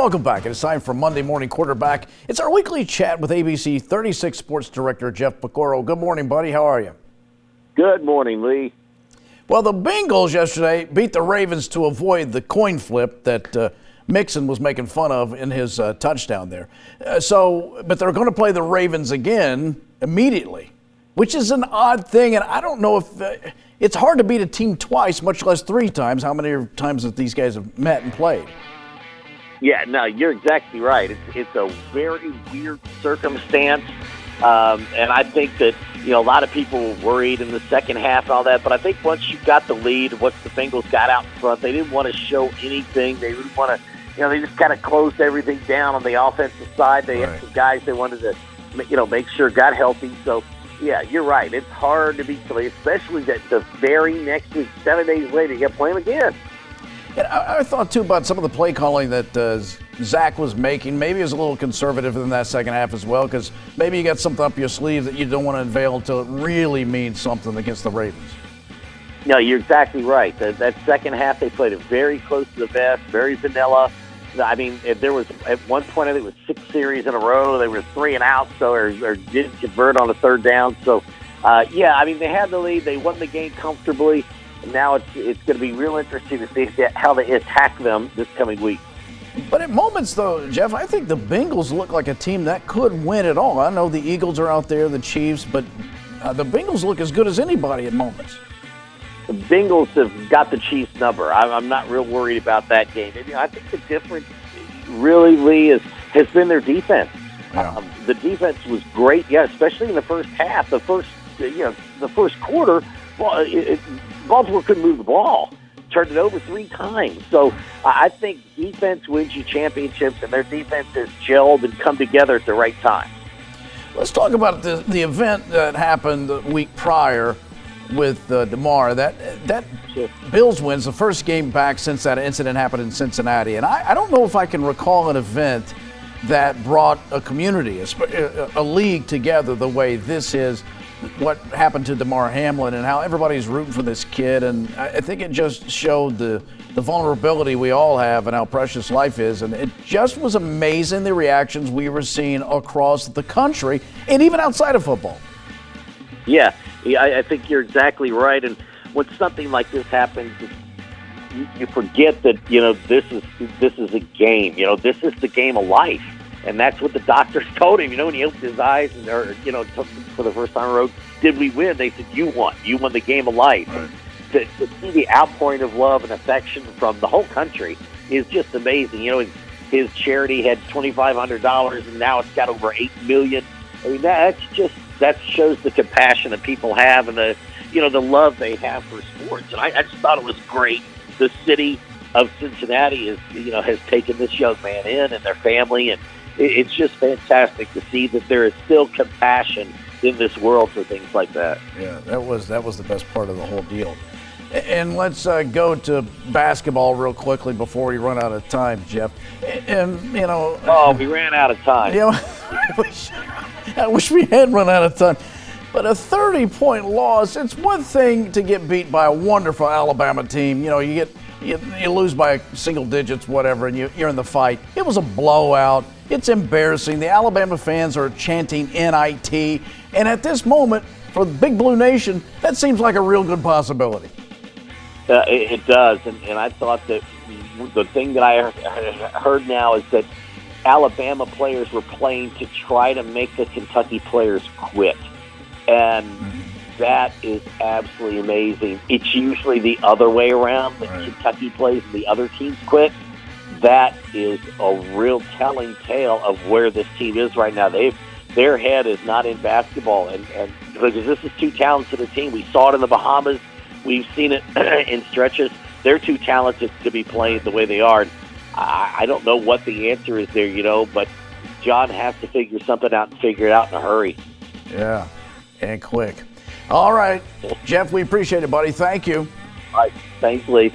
welcome back. It is time for Monday Morning Quarterback. It's our weekly chat with ABC 36 Sports Director Jeff Piecoro. Good morning, buddy. How are you? Good morning, Lee. Well, the Bengals yesterday beat the Ravens to avoid the coin flip that Mixon was making fun of in his touchdown there. But they're going to play the Ravens again immediately, which is an odd thing. And I don't know if it's hard to beat a team twice, much less three times. How many times that these guys have met and played? Yeah, no, you're exactly right. It's a very weird circumstance, and I think that a lot of people were worried in the second half and all that. But I think once you got the lead, once the Bengals got out in front, they didn't want to show anything. They didn't want to, they just kind of closed everything down on the offensive side. They had some guys they wanted to, make sure got healthy. So yeah, you're right. It's hard to beat Philly, especially that the very next week, 7 days later, you got to play them again. And I thought, too, about some of the play calling that Zach was making. Maybe he was a little conservative in that second half as well, because maybe you got something up your sleeve that you don't want to unveil until it really means something against the Ravens. No, you're exactly right. That second half, they played it very close to the vest, very vanilla. I mean, there was, at one point, I think it was 6 series in a row. They were 3 and out, or didn't convert on a third down. So, yeah, I mean, they had the lead. They won the game comfortably. Now it's going to be real interesting to see how they attack them this coming week. But at moments, though, Jeff, I think the Bengals look like a team that could win it all. I know the Eagles are out there, the Chiefs, but the Bengals look as good as anybody at moments. The Bengals have got the Chiefs number. I'm not real worried about that game. I think the difference, really, Lee, has been their defense. Yeah. The defense was great, yeah, especially in the first half. The first quarter, well, Baltimore couldn't move the ball, turned it over 3 times. So I think defense wins you championships, and their defense has gelled and come together at the right time. Let's talk about the event that happened the week prior with DeMar. That Sure. Bills wins the first game back since that incident happened in Cincinnati. And I don't know if I can recall an event that brought a community, a league together the way this is. What happened to DeMar Hamlin and how everybody's rooting for this kid. And I think it just showed the vulnerability we all have and how precious life is. And it just was amazing, the reactions we were seeing across the country and even outside of football. Yeah, I think you're exactly right. And when something like this happens, you forget that, this is a game. This is the game of life. And that's what the doctors told him, when he opened his eyes and, for the first time on the road, did we win? They said, you won. You won the game of life. Right. To see the outpouring of love and affection from the whole country is just amazing. His charity had $2,500, and now it's got over $8 million. I mean, that shows the compassion that people have and the love they have for sports. And I just thought it was great. The city of Cincinnati has taken this young man in and their family, and it's just fantastic to see that there is still compassion in this world for things like that. Yeah, that was the best part of the whole deal. And let's go to basketball real quickly before we run out of time, Jeff. And we ran out of time. I wish we had run out of time. But a 30-point loss, it's one thing to get beat by a wonderful Alabama team. You lose by single digits, whatever, and you're in the fight. It was a blowout. It's embarrassing. The Alabama fans are chanting NIT. And at this moment, for the Big Blue Nation, that seems like a real good possibility. It does. And I thought that the thing that I heard now is that Alabama players were playing to try to make the Kentucky players quit. And that is absolutely amazing. It's usually the other way around. That Kentucky plays and the other teams quit. That is a real telling tale of where this team is right now. Their head is not in basketball, and because this is too talented a team. We saw it in the Bahamas. We've seen it in stretches. They're too talented to be playing the way they are. I don't know what the answer is there, but John has to figure something out and figure it out in a hurry. Yeah, and quick. All right, Jeff, we appreciate it, buddy. Thank you. All right, thanks, Lee.